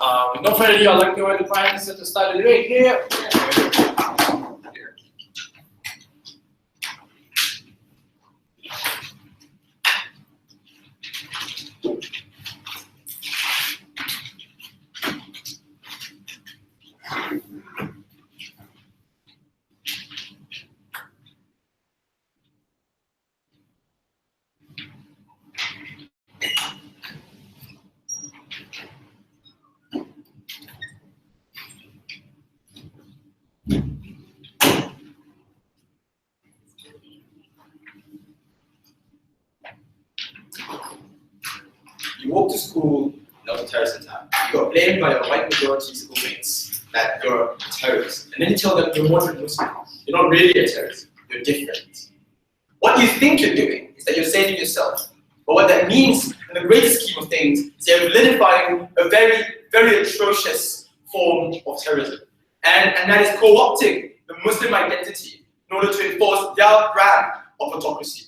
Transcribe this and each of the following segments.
No further ado, I'd like to invite the Prime Minister to start the debate here. You walk to school, there was a terrorist attack. You got blamed by your white majority schoolmates that you're a terrorist. And then you tell them you're moderate Muslim. You're not really a terrorist, you're different. What you think you're doing is that you're saving yourself. But what that means in the greater scheme of things is you're validifying a very, very atrocious form of terrorism. And that is co-opting the Muslim identity in order to enforce their brand of autocracy.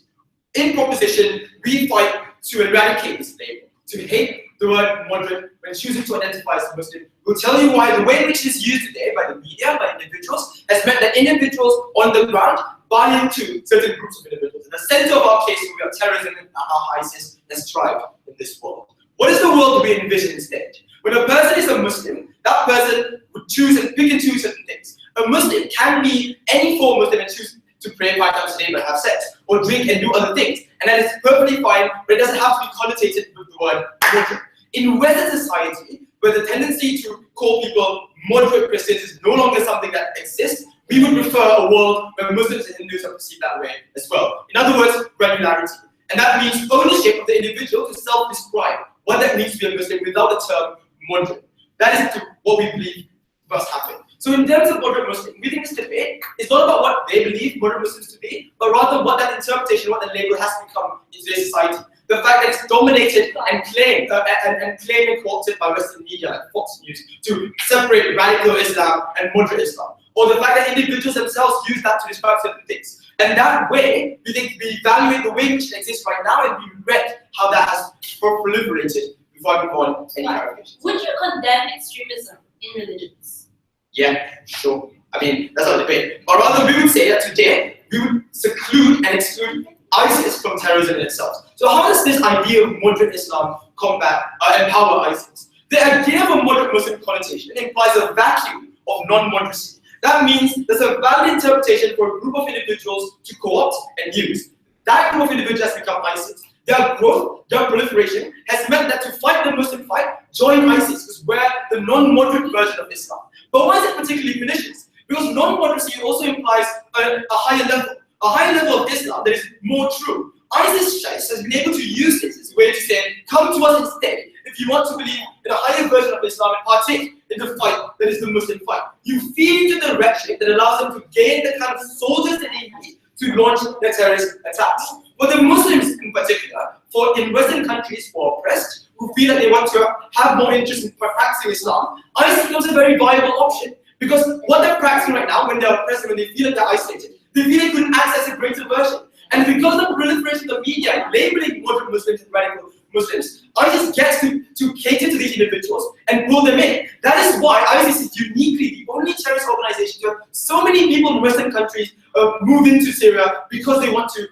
In proposition, we fight to eradicate this label, to hate the word moderate when choosing to identify as a Muslim. We'll tell you why the way in which it is used today by the media, by individuals, has meant that individuals on the ground buy into certain groups of individuals. In the center of our case, we are terrorism and how ISIS has thrived in this world. What is the world we envision instead? When a person is a Muslim, that person would choose and pick and choose certain things. A Muslim can be any form Muslim and choose to pray 5 times a day but have sex, or drink and do other things. And that is perfectly fine, but it doesn't have to be connotated with the word moderate. In Western society, where the tendency to call people moderate Christians is no longer something that exists, we would prefer a world where Muslims and Hindus are perceived that way as well. In other words, regularity. And that means ownership of the individual to self-describe what that means to be a Muslim without the term moderate. That is what we believe must happen. So in terms of moderate Muslim, we think this debate is not about what they believe moderate Muslims to be, but rather what that interpretation, what that label has become in today's society. The fact that it's dominated and claimed and co-opted by Western media like Fox News to separate radical Islam and moderate Islam. Or the fact that individuals themselves use that to describe certain things. And that way, we think we evaluate the way in which it exists right now and we regret how that has proliferated before I move on any clarifications. Would you condemn extremism in religions? Yeah, sure. I mean, that's not a debate. Or rather, we would say that today, we would seclude and exclude ISIS from terrorism in itself. So how does this idea of moderate Islam empower ISIS? The idea of a moderate Muslim connotation implies a vacuum of non-moderacy. That means there's a valid interpretation for a group of individuals to co-opt and use. That group of individuals has become ISIS. Their growth, their proliferation has meant that to fight the Muslim fight, join ISIS, because we're the non-moderate version of Islam. But why is it particularly pernicious? Because non-moderacy also implies a higher level of Islam that is more true. ISIS has been able to use this as a way to say, come to us instead if you want to believe in a higher version of Islam and partake in the fight that is the Muslim fight. You feed into the rhetoric that allows them to gain the kind of soldiers that they need to launch their terrorist attacks. But the Muslims in particular, in Western countries who are oppressed, who feel that they want to have more interest in practicing Islam, ISIS becomes a very viable option. Because what they're practicing right now, when they're oppressed and when they feel that they're isolated, they feel they couldn't access a greater version. And because of the proliferation of the media and labeling moderate Muslims and radical Muslims, ISIS gets to cater to these individuals and pull them in. That is why ISIS is uniquely the only terrorist organization to have so many people in Western countries move into Syria because they want to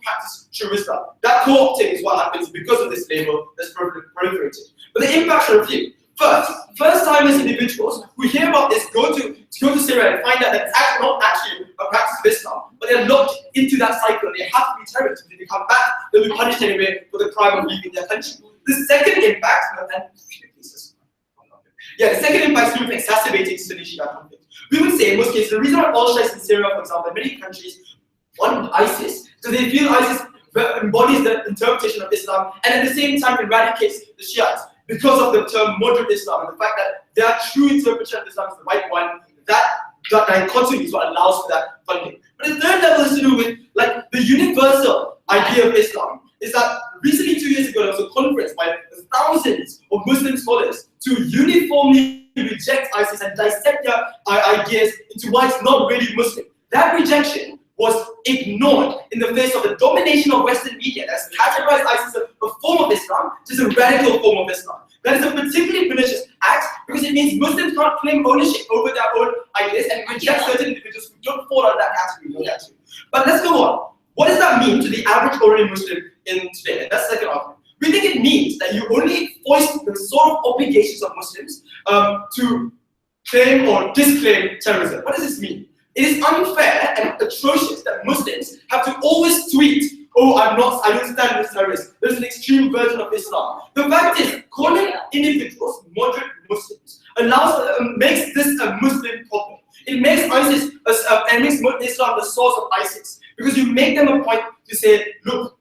practice true Islam. That co-opting is what happens because of this label that's proliferated. But the impacts are a few. First-timers individuals who hear about this go to Syria and find out that it's not actually a practice of Islam, but they're locked into that cycle. They have to be terrorists. If they come back, they'll be punished anyway for the crime of leaving their country. The second impact, the second impact is through exacerbating Sunni-Shia conflict. We would say in most cases, the reason why al-Shiites in Syria, for example, in many countries want ISIS, so they feel ISIS embodies the interpretation of Islam and at the same time eradicates the Shiites because of the term moderate Islam and the fact that their true interpretation of Islam is the right one. That dichotomy is what allows for that funding. But the third level is to do with like the universal idea of Islam. Is that recently 2 years ago there was a conference by thousands of Muslim scholars to uniformly reject ISIS and dissect their ideas into why it's not really Muslim. That rejection was ignored in the face of the domination of Western media that's categorized ISIS as a form of Islam, which is a radical form of Islam. That is a particularly pernicious act means Muslims can't claim ownership over their own ideas and reject certain individuals who don't fall under that category. But let's go on. What does that mean to the average ordinary Muslim in today? And that's the second argument. We think it means that you only foist the sort of obligations of Muslims to claim or disclaim terrorism. What does this mean? It is unfair and atrocious that Muslims have to always tweet, oh, I don't stand with terrorists. There's an extreme version of Islam. The fact is, calling individuals moderate Muslims makes this a Muslim problem. It makes ISIS and makes Islam the source of ISIS. Because you make them a point to say, look,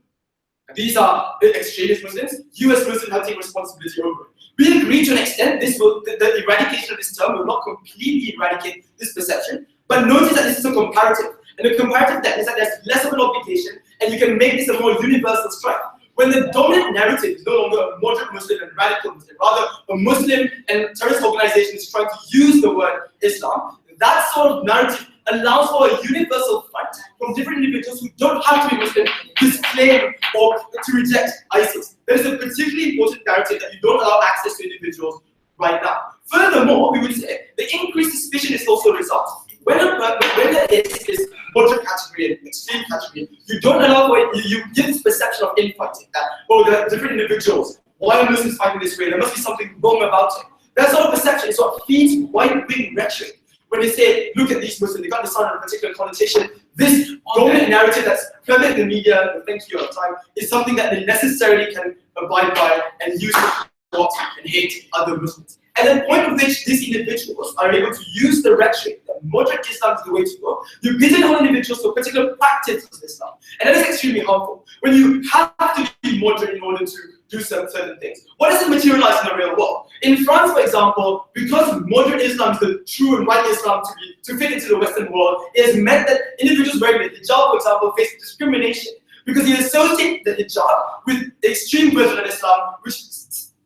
these are extremist Muslims, you as Muslims have to take responsibility over it. We agree to an extent the eradication of this term will not completely eradicate this perception, but notice that this is a comparative. And the comparative then is that there's less of an obligation and you can make this a more universal strike. When the dominant narrative is no longer a moderate Muslim and radical Muslim, rather a Muslim and terrorist organization is trying to use the word Islam, that sort of narrative allows for a universal fight from different individuals who don't have to be Muslim to disclaim or to reject ISIS. There is a particularly important narrative that you don't allow access to individuals right now. Furthermore, we would say the increased suspicion is also a result. When there is this moderate category and extreme category, you don't allow for it, you give this perception of infighting, that, oh, there are different individuals. Why are Muslims fighting this way? There must be something wrong about it. That sort of perception is what feeds right-wing rhetoric. When they say, look at these Muslims, they got this on a particular connotation, this dominant narrative that's prevalent in the media, thank you for your time, is something that they necessarily can abide by and use to support and hate other Muslims. And the point at which these individuals are able to use the rhetoric that moderate Islam is the way to go, you pigeonhole individuals to a particular practice of Islam. And that is extremely harmful. When you have to be moderate in order to do certain things. What does it materialize in the real world? In France, for example, because moderate Islam is the true and right Islam to fit into the Western world, it has meant that individuals wearing the hijab, for example, face discrimination because they associate the hijab with the extreme version of Islam, which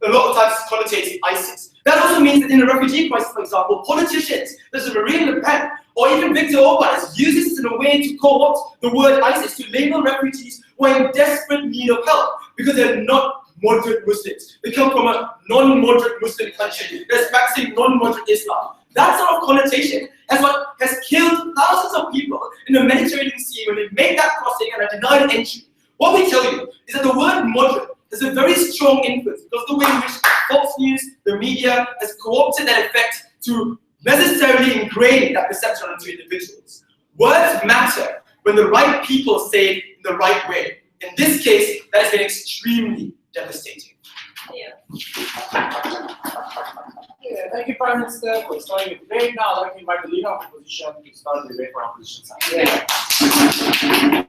a lot of times connotates ISIS. That also means that in a refugee crisis, for example, politicians, such as Marine Le Pen, or even Viktor Orban, uses this in a way to co-opt the word ISIS to label refugees who are in desperate need of help because they're not moderate Muslims. They come from a non-moderate Muslim country that's practicing non-moderate Islam. That sort of connotation has killed thousands of people in the Mediterranean Sea when they made that crossing and are denied entry. What we tell you is that the word moderate has a very strong influence because the way in which Fox News, the media, has co-opted that effect to necessarily ingrain that perception onto individuals. Words matter when the right people say it in the right way. In this case, that has been extremely devastating. Thank you, Prime Minister, for starting the debate. Now, I'd like to invite the leader of the opposition to start the debate for our opposition side.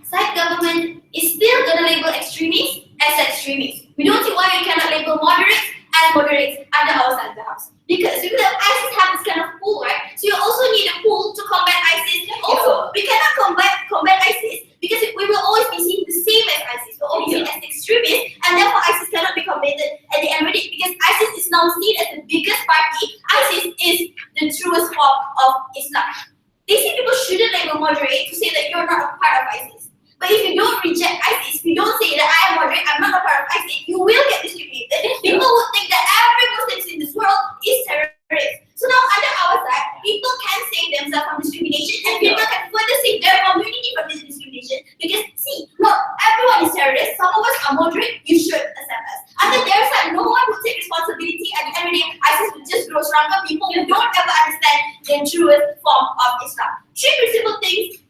Side government is still going to label extremists as extremists. We don't see why we cannot label moderates as moderates under our side of the house. Because ISIS have this kind of pool, right? So you also need a pool to combat ISIS. Also, we cannot combat ISIS because we will always be seen the same as ISIS. We'll always be seen as extremists, and therefore ISIS cannot be combated at the end of it because ISIS is now seen as the biggest party. ISIS is the truest form of Islam. They say people shouldn't label moderate to say that you're not a part of ISIS. But if you don't reject ISIS, if you don't say that I am moderate, I'm not a part of ISIS, you will get discriminated. People would think that every Muslim in this world is terrorist. So now under our side, people can save themselves from discrimination and people can further save their community from this discrimination. Because see, not everyone is terrorist. Some of us are moderate, you should accept us. Under their side, no one will take responsibility. At the end of the day, ISIS will just grow stronger. People who don't ever understand the truest form of Islam. Three principal things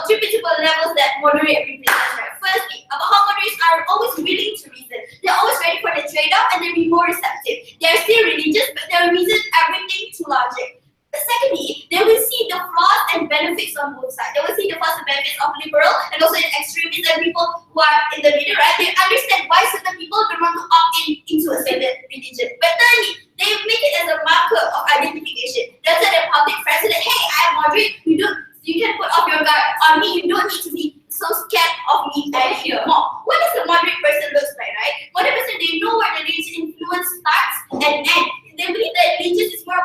three principal levels that moderate represents, right? Firstly, about how moderates are always willing to reason. They're always ready for the trade-off and they'll be more receptive. They're still religious, but they'll reason everything to logic. Secondly, they will see the flaws and benefits on both sides. They will see the flaws and benefits of liberal and also the extremists and people who are in the middle, right? They understand why certain people don't want to opt into a certain religion. But thirdly, they make it as a marker of identification. That's a public friend so that, hey, I am moderate, you can put off your guard on me. You don't need to be so scared of me anymore. What does a moderate person look like, right? Moderate person, they know where the religious influence starts and ends. They believe that religion is more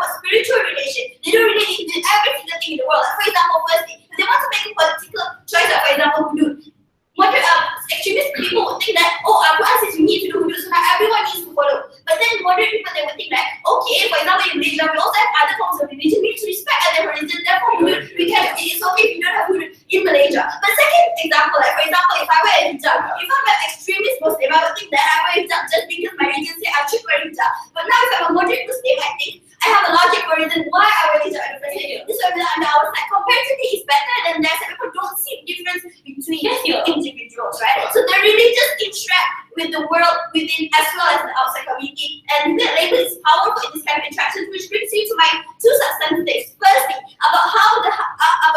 okay, for example, in Malaysia, we also have other forms of religion. We need to respect other religions. Therefore, we can. It's okay if you don't have Hindu in Malaysia. But second example, like for example, if I wear a hijab, if I'm an extremist Muslim, I would think that I wear hijab just because my religion say I should wear hijab. But now if I'm a moderate Muslim, I think I have a logic for reason why I wear hijab in the first place. This way, and I was like, comparatively, it's better than that. So people don't see difference between individuals, right? So the religious interact with the world within as well as the outside community, and the label is powerful in this kind of interactions, which brings me to my two substantive things. Firstly, about how it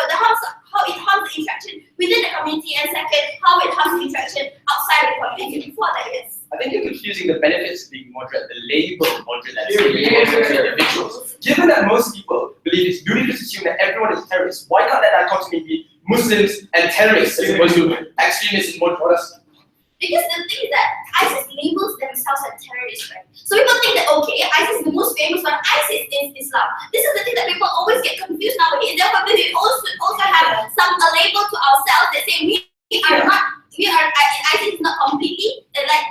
harms the interaction within the community, and second, how it harms the interaction outside the community. Before that, yes. I think you're confusing the benefits of being moderate, the label moderate, that's moderate to individuals. Given that most people believe it's ludicrous to assume that everyone is terrorist, why can't that dichotomy be Muslims and terrorists as opposed to extremists and moderate? Because the thing is that ISIS labels themselves as terrorists, right? So people think that, okay, ISIS is the most famous one. ISIS is Islam. This is the thing that people always get confused nowadays. Therefore, we also have a label to ourselves that say ISIS is not completely, like,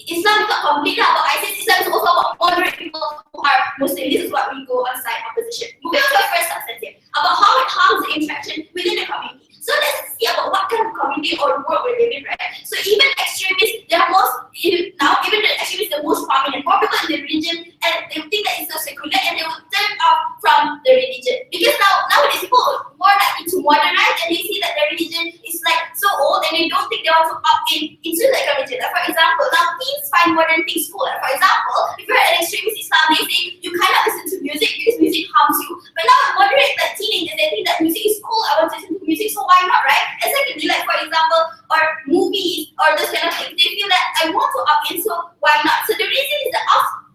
Islam is not completely about ISIS. Islam is also about moderate people who are Muslim. This is what we go on side opposition. Moving on to our first substantive, about how it harms the interaction within the community. So let's see about what kind of community or world we're living, right? So even extremists, they are even the extremists are the most prominent. More people in the religion, and they think that it's so secular, and they will turn off from the religion. Because nowadays people are more likely to modernize, and they see that their religion is like so old, and they don't think they want to opt into like a religion. Like for example, now teens find modern things cool. Like for example, if you're an extremist Islam, they say you cannot listen to music because music harms you. But now moderate like teenagers, they think that music is cool. I want to listen to music, so why not, right? And secondly, like for example, or movies or those kind of things, they feel that I want to opt in, so why not? So the reason is that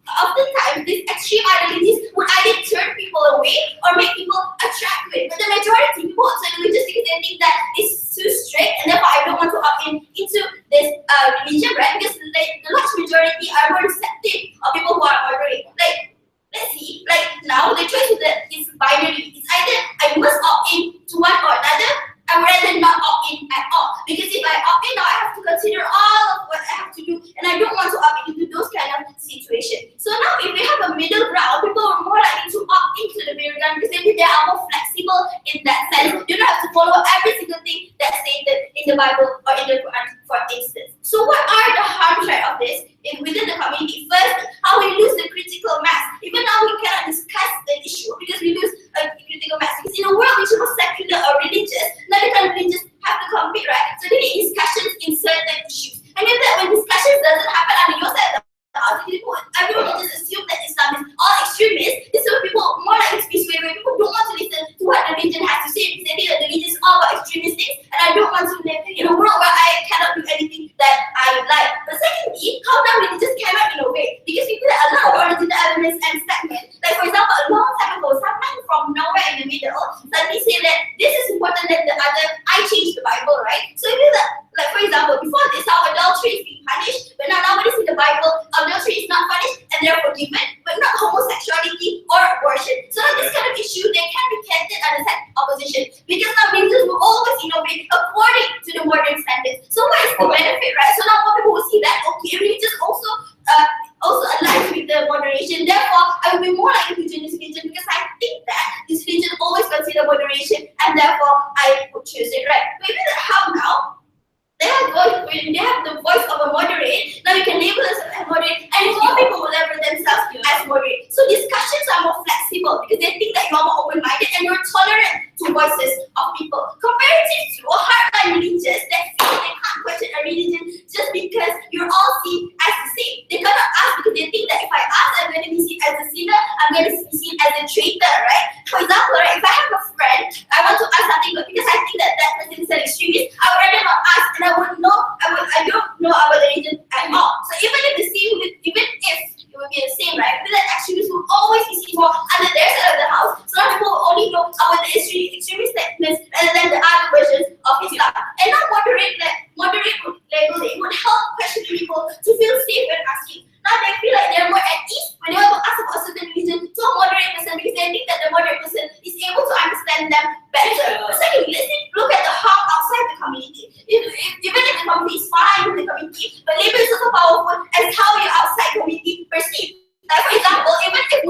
oftentimes these extreme ideologies would either turn people away or make people attract to it. But the majority of people suddenly just because they think that it's too strict, and therefore I don't want to opt into this religion, right? Because the large majority are more receptive of people who are moderate. Like, let's see, like now the choice is binary. It's either I must opt in to one or another. I would rather not opt in at all. Because if I opt in now, I have to consider all of what I have to do, and I don't want to opt into those kind of situations. So now if we have a middle ground, people are more likely to opt into the middle ground because maybe they are more flexible in that sense. You don't have to follow every single thing that's stated in the Bible or in the Quran, for instance. So what are the harms of this within the community? First, how we lose the critical mass. Even now we cannot discuss the issue because we lose a critical mass. Because in a world which is more secular or religious, now the kind of religious have to compete, right? So they need discussions in certain issues. And if that when discussions doesn't happen on your side, everyone will just assume that Islam is all extremists. This is what people more likely to be swayed where people don't want to listen to what the religion has to say because they think that the religion is all about extremist things, and I don't want to live in a world where I cannot do anything that I like. But secondly, how now religious cannot innovate because people that allow original elements and stagnant. Like for example, a long time ago, someone from nowhere in the middle suddenly say that this is important than the other. I changed the Bible, right? So if you like for example, before this, how adultery is being punished, but now nowadays in the Bible, adultery is not punished and they're forgiven, but not homosexuality or abortion. So now this kind of issue, they can be tested on the side opposition because now religions will always innovate according to the modern standards. So what is the benefit, right? So now more people will see that okay, religion also aligns with the moderation. Therefore, I will be more likely to join this religion because I think that this religion always consider moderation, and therefore I would choose it, right? Maybe that how now? They have the voice of a moderate. Now you can label us as moderate, and more people will label themselves as moderate. So discussions are more flexible because they think that you're more open-minded and you're tolerant to voices of people. Comparative to hardline religious that feel they can't question a religion just because you're all seen as the same. They cannot ask because they think that if I ask, I'm going to be seen as a sinner, I'm going to be seen as a traitor, right? For example, right, if I have a friend, I want to ask something, but because I think that person is an extremist, I would rather not ask, and I don't know about the religion at all. So even if it would be the same, right? Because extremists will always be seen more under their side of the house. So now people will only know about the extremist statements rather than the other versions of Islam. And now moderate label, it would help question people to feel safe when asking. Now they feel like they're more at ease when they want to ask about a certain religion to a moderate person because they think that the moderate person is able to understand them better. But secondly, let's look at the harm outside the community. Even if the community is fine with the community, but label is also powerful as how your outside community perceive. Like for example, even if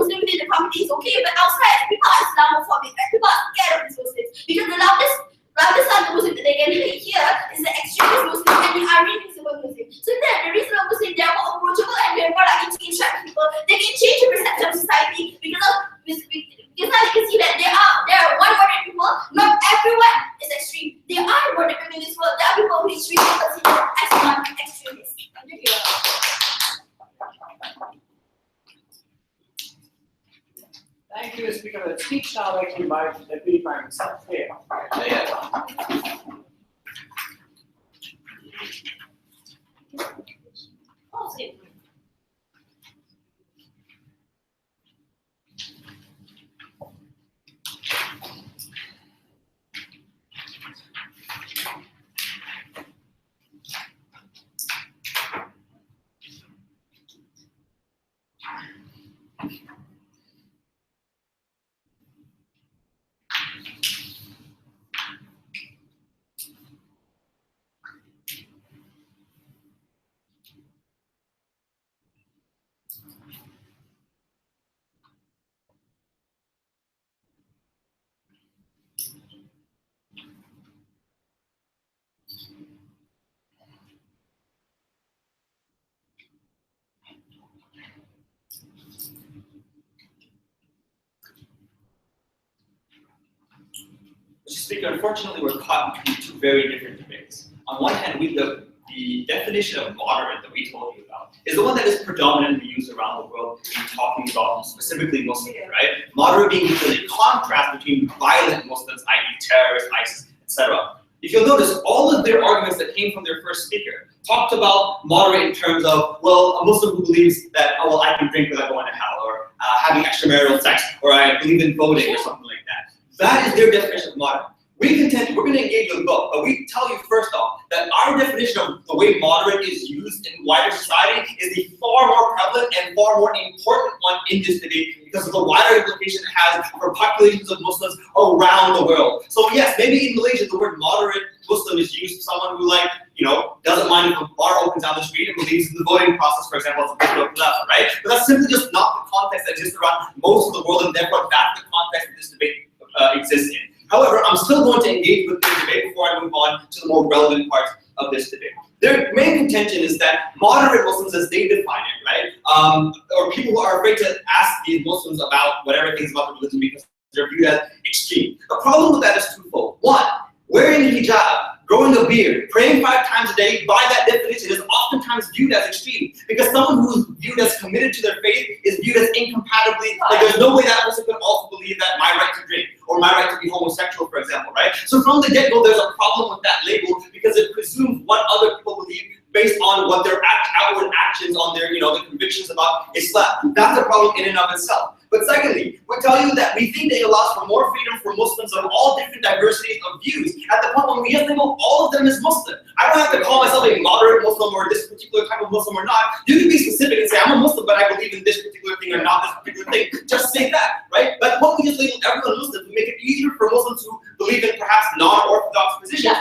community is okay, but outside, people are Islamophobic, right? People are scared of these Muslims. Because the loudest sound of Muslim that they can hear is the extremist Muslim and the unreasonable Muslim. So then the reasonable Muslim, they are more approachable and they are more likely to interact with people. They can change the perception of society because now you can see that there are one moderate people. Not everyone is extreme. There are moderate people in this world. There are people who is really considered as non-extremists. Thank you. Thank you, Speaker, for the speech. Now I'd like to invite the Deputy Prime Minister here. Oh, same. Mr. Speaker, unfortunately, we're caught between two very different debates. On one hand, the definition of moderate that we told you about is the one that is predominantly used around the world in talking about specifically Muslims, right? Moderate being used as a contrast between violent Muslims, i.e. terrorists, ISIS, etc. If you'll notice, all of their arguments that came from their first speaker talked about moderate in terms of, well, a Muslim who believes that, oh, well, I can drink without going to hell, or having extramarital sex, or I believe in voting, or something like that. That is their definition of moderate. We contend, we're going to engage with both, but we tell you first off that our definition of the way moderate is used in wider society is the far more prevalent and far more important one in this debate because of the wider implication it has for populations of Muslims around the world. So yes, maybe in Malaysia the word moderate Muslim is used for someone who, like, you know, doesn't mind if a bar opens down the street and believes in the voting process, for example, as a political level, right? But that's simply just not the context that exists around most of the world, and therefore that's the context that this debate exists in. However, I'm still going to engage with this debate before I move on to the more relevant parts of this debate. Their main contention is that moderate Muslims, as they define it, right, or people who are afraid to ask these Muslims about whatever things about the religion because they're viewed as extreme. The problem with that is twofold. One, wearing a hijab, growing a beard, praying 5 times a day, by that definition, is oftentimes viewed as extreme. Because someone who is viewed as committed to their faith is viewed as incompatibly, like there's no way that person could also believe that my right to drink, or my right to be homosexual, for example, right? So from the get-go, there's a problem with that label because it presumes what other people believe based on what their outward actions, on their, the convictions about Islam. That's a problem in and of itself. But secondly, we tell you that we think that it allows for more freedom for Muslims of all different diversities of views at the point when we just label all of them as Muslim. I don't have to call myself a moderate Muslim or this particular type of Muslim or not. You can be specific and say, I'm a Muslim, but I believe in this particular thing or not this particular thing. Just say that, right? But when we just label everyone Muslim, we make it easier for Muslims who believe in perhaps non-orthodox positions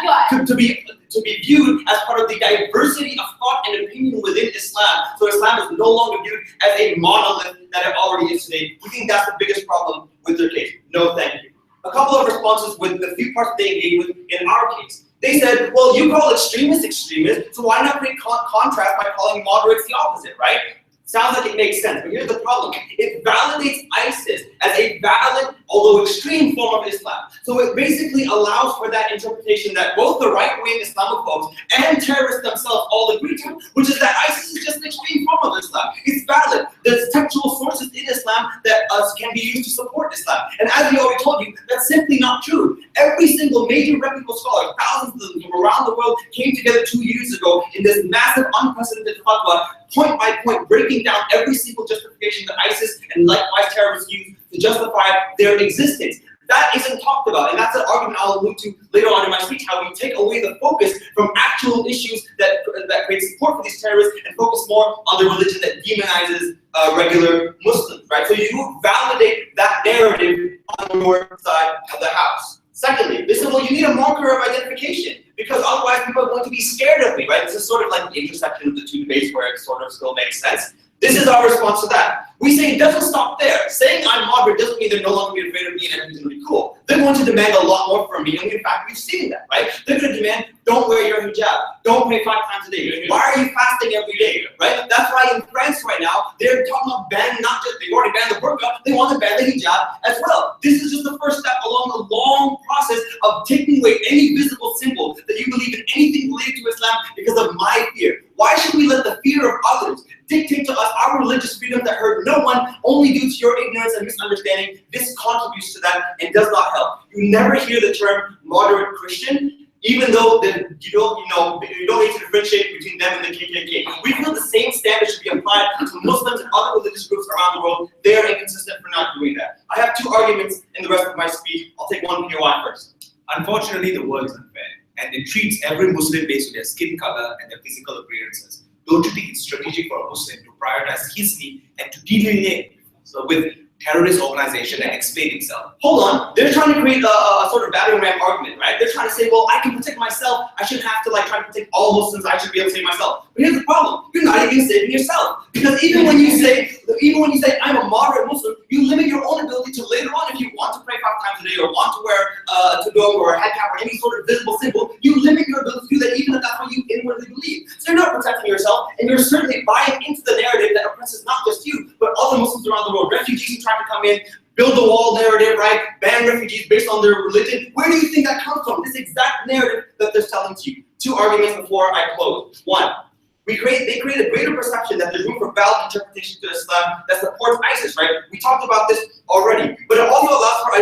to be viewed as part of the diversity of thought and opinion within Islam. So Islam is no longer viewed as a monolith that it already is today. We think that's the biggest problem with their case. No, thank you. A couple of responses with the few parts they engage with in our case. They said, well, you call extremists extremists, so why not create contrast by calling moderates the opposite, right? Sounds like it makes sense, but here's the problem. It validates ISIS as a valid, although extreme form of Islam. So it basically allows for that interpretation that both the right-wing Islamophobes and terrorists themselves all agree to, which is that ISIS is just an extreme form of Islam. It's valid. There's textual sources in Islam that can be used to support Islam. And as we already told you, that's simply not true. Every single major reputable scholar, thousands of them from around the world, came together 2 years ago in this massive, unprecedented fatwa, point by point, breaking down every single justification that ISIS and likewise terrorists use to justify their existence. That isn't talked about, and that's an argument I'll allude to later on in my speech, how we take away the focus from actual issues that create support for these terrorists and focus more on the religion that demonizes regular Muslims, right? So you validate that narrative on your side of the house. Secondly, they said, well, you need a marker of identification because otherwise people are going to be scared of me, right? This is sort of like the intersection of the two debates where it sort of still makes sense. This is our response to that. We say it doesn't stop there. Saying I'm moderate doesn't mean they're no longer be afraid of me and everything's going to be cool. They're going to demand a lot more from me, and in fact, we've seen that, right? They're going to demand, don't wear your hijab, don't pray 5 times a day. Why are you fasting every day, right? That's why in France right now, they're talking about banning not just, they've already banned the burqa, they want to ban the hijab as well. This is just the first step along a long process of taking away any visible symbol that you believe in anything related to Islam because of my fear. Why should we let the fear of others dictate to us our religious freedom that hurt no one only due to your ignorance and misunderstanding? This contributes to that and does not help. You never hear the term moderate Christian, even though you don't need to differentiate between them and the KKK. We feel the same standard should be applied to Muslims and other religious groups around the world. They are inconsistent for not doing that. I have 2 arguments in the rest of my speech. I'll take one POI first. Unfortunately, the world is unfair, and it treats every Muslim based on their skin color and their physical appearances. Don't you think it's strategic for a Muslim to prioritize his need and to delineate with terrorist organization and explain himself? Hold on, they're trying to create a sort of battering ram argument, right? They're trying to say, well, I can protect myself. I shouldn't have to try to protect all Muslims. I should be able to save myself. But here's the problem: you're not even saving yourself, because even when you say I'm a moderate Muslim, you limit your own ability to later on, if you want to pray 5 times a day or want to wear a tudung or a head cap or any sort of visible symbol, you limit your ability to do that, even if that's what you inwardly believe. So you're not protecting yourself, and you're certainly buying into the narrative that oppresses not just you, but other Muslims around the world. Refugees who try to come in, build the wall narrative, right? Ban refugees based on their religion. Where do you think that comes from? This exact narrative that they're telling to you. 2 arguments before I close. 1, they create a greater perception that there's room for valid interpretation to Islam that supports ISIS, right? We talked about this already. But it also allows for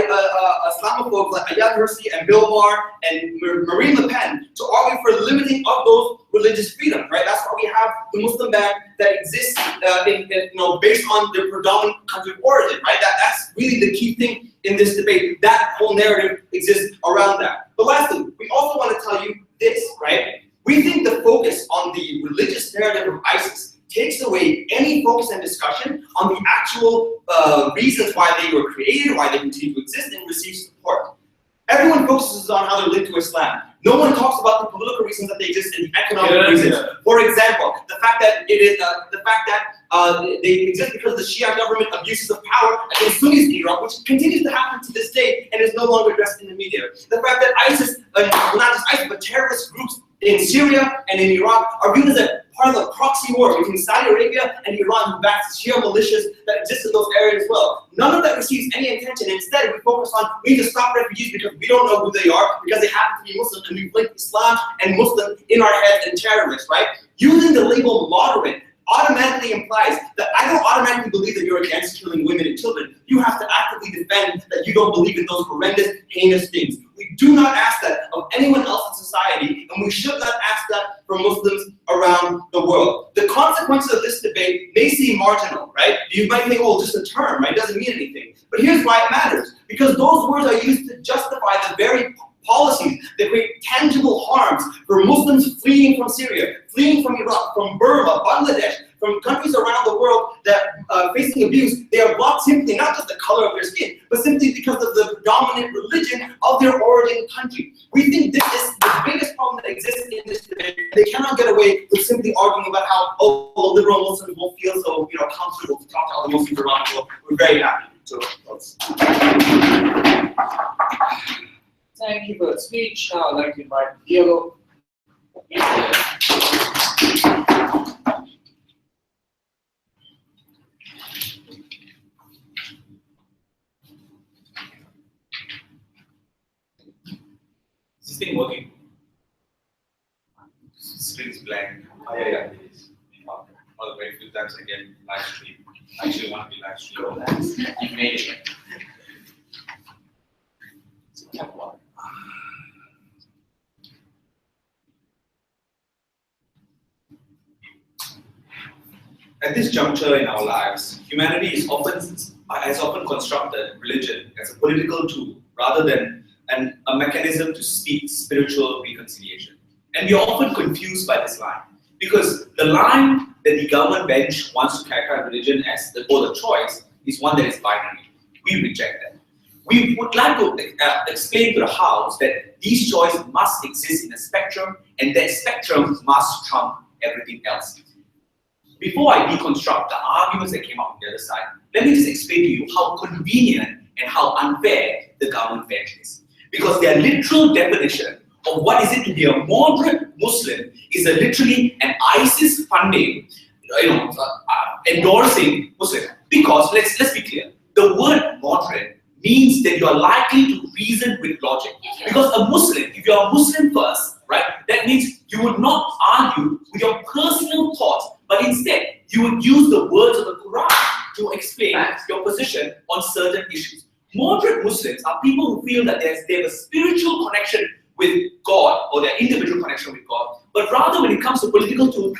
Islamophobes like Ayad Hirsi and Bill Maher and Marine Le Pen to argue for the limiting of those religious freedoms, right? That's why we have the Muslim ban that exists based on their predominant country of origin, right? That's really the key thing in this debate. That whole narrative exists around that. But lastly, we also want to tell you this, right? We think the focus on the religious narrative of ISIS takes away any focus and discussion on the actual reasons why they were created, why they continue to exist and receive support. Everyone focuses on how they're linked to Islam. No one talks about the political reasons that they exist and the economic reasons. For example, the fact that they exist because the Shia government abuses of power against Sunnis in Iraq, which continues to happen to this day and is no longer addressed in the media. The fact that ISIS, not just ISIS, but terrorist groups in Syria and in Iraq are viewed as a part of the proxy war between Saudi Arabia and Iran, who backs Shia militias that exist in those areas as well. None of that receives any attention. Instead, we focus on we need to stop refugees because we don't know who they are, because they happen to be Muslim, and we link Islam and Muslim in our heads and terrorists, right? Using the label moderate automatically implies that I don't automatically believe that you're against killing women and children. You have to actively defend that you don't believe in those horrendous, heinous things. We do not ask that of anyone else in society, and we should not ask that from Muslims around the world. The consequences of this debate may seem marginal, right? You might think, oh, just a term, right? It doesn't mean anything. But here's why it matters. Because those words are used to justify the very policies that create tangible harms for Muslims fleeing from Syria, fleeing from Iraq, from Burma, Bangladesh, from countries around the world that are facing abuse. They are blocked simply not just the color of their skin, but simply because of the dominant religion of their origin country. We think this is the biggest problem that exists in this debate. They cannot get away with simply arguing about how liberal Muslims won't feel so comfortable to talk to other Muslims around the world. We're very happy. So let's. Thank you for the speech. Now I'd like to invite Diego. Is this thing working? Screen's blank. Oh, yeah, it is. All the very few times I get live stream. I actually want to be live stream. You made it. At this juncture in our lives, humanity has often constructed religion as a political tool rather than a mechanism to speak spiritual reconciliation. And we are often confused by this line, because the line that the government bench wants to characterize religion as the choice is one that is binary. We reject that. We would like to explain to the House that these choices must exist in a spectrum, and that spectrum must trump everything else. before I deconstruct the arguments that came out on the other side, let me just explain to you how convenient and how unfair the government bench is. Because their literal definition of what is it to be a moderate Muslim is literally an ISIS funding, endorsing Muslim. Because let's be clear, the word moderate means that you are likely to reason with logic. Because a Muslim, if you are a Muslim first, right, that means you would not argue with your personal thoughts, but instead you would use the words of the Quran to explain your position on certain issues. Moderate Muslims are people who feel that they have a spiritual connection with God or their individual connection with God, but rather when it comes to political tools,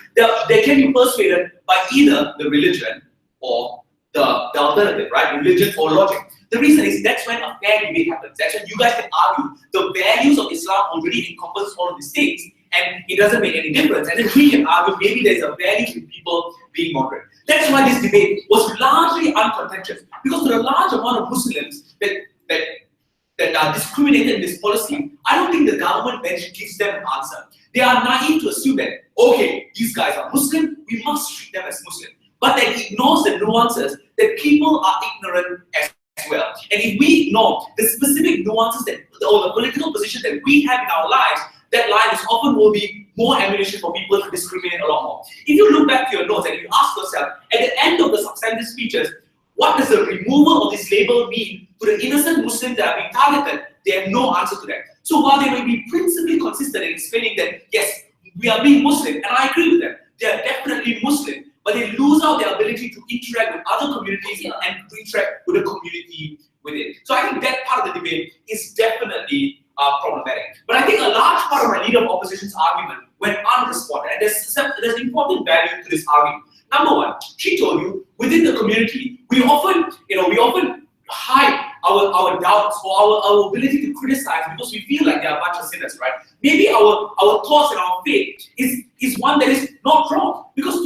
they can be persuaded by either the religion or the alternative, right? Religion or logic. The reason is that's when a fair debate happens. That's when you guys can argue the values of Islam already encompass all of these things, and it doesn't make any difference. And then we can argue maybe there's a value in people being moderate. That's why this debate was largely uncontentious, because for a large amount of Muslims that are discriminated in this policy, I don't think the government bench gives them an answer. They are naive to assume that, okay, these guys are Muslim, we must treat them as Muslim. But that ignores the nuances that people are ignorant as well. And if we ignore the specific nuances or the political position that we have in our lives, that line is often will be more ammunition for people to discriminate a lot more. If you look back to your notes and you ask yourself, at the end of the substantive speeches, what does the removal of this label mean to the innocent Muslims that are being targeted? They have no answer to that. So while they may be principally consistent in explaining that, yes, we are being Muslim, and I agree with them, they are definitely Muslim, but they lose out their ability to interact with other communities and to interact with the community within. So I think that part of the debate is definitely problematic. But I think a large part of my leader of opposition's argument went unresponded, and there's important value to this argument. Number one, she told you within the community, we often hide our doubts or our ability to criticize because we feel like they are a bunch of sinners, right? Maybe our thoughts and our faith is one that is not wrong. Because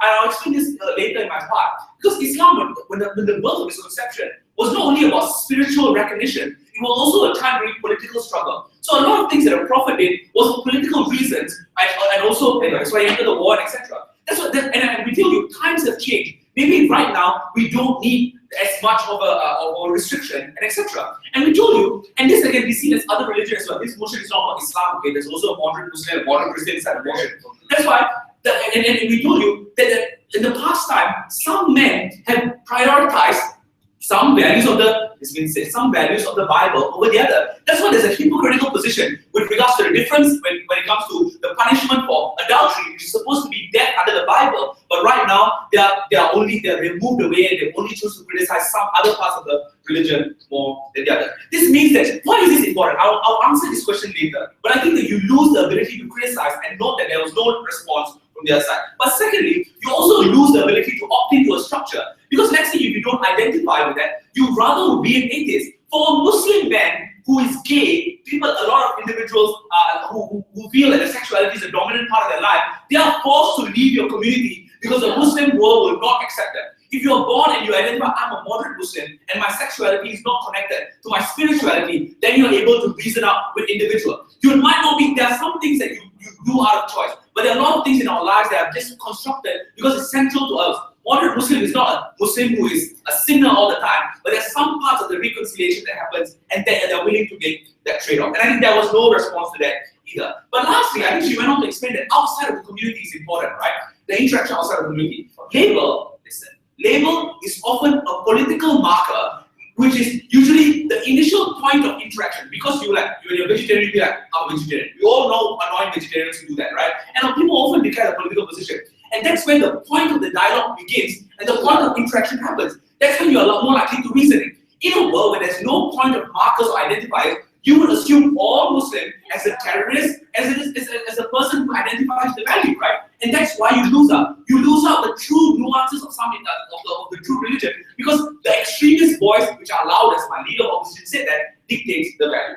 I'll explain this later in my part. Because Islam, when the birth of misconception, was not only about spiritual recognition, it was also a time of political struggle. So a lot of things that a prophet did was for political reasons, and also that's why he entered the war, etc. And we tell you, times have changed. Maybe right now we don't need as much of a restriction, and etc. And we told you, and this again we see as other religions as well. This motion is not about Islam. Okay, there's also a moderate Muslim, a moderate Christian side of motion. That's why, and we told you that in the past time, some men have prioritized some values of the Bible over the other. That's why there's a hypocritical position with regards to the difference when it comes to the punishment for adultery, which is supposed to be death under the Bible. But right now, they're removed away and they only choose to criticize some other parts of the religion more than the other. This means that, why is this important? I'll answer this question later. But I think that you lose the ability to criticize and note that there was no response from the other side. But secondly, you also lose the ability to opt into a structure. Because let's say if you don't identify with that, you rather be an atheist. For a Muslim man who is gay, a lot of individuals who feel that their sexuality is a dominant part of their life, they are forced to leave your community because the Muslim world will not accept them. If you are born and you identify, I'm a moderate Muslim and my sexuality is not connected to my spirituality, then you're able to reason out with individuals. You might not be, there are some things that you do out of choice, but there are a lot of things in our lives that are just constructed because it's central to us. Moderate Muslim is not a Muslim who is a sinner all the time, but there's some parts of the reconciliation that happens and they're willing to make that trade-off. And I think there was no response to that either. But lastly, I think she went on to explain that outside of the community is important, right? The interaction outside of the community. Label is often a political marker, which is usually the initial point of interaction. Because you're a vegetarian, you be like, I'm a vegetarian. We all know annoying vegetarians who do that, right? And people often declare a political position. And that's when the point of the dialogue begins and the point of interaction happens. That's when you're a lot more likely to reason. In a world where there's no point of markers or identifiers, you would assume all Muslims as a terrorist, as a person who identifies the value, right? And that's why you lose out. You lose out the true nuances of some of the true religion, because the extremist voice, which are loud, as my leader of opposition said, that dictates the value.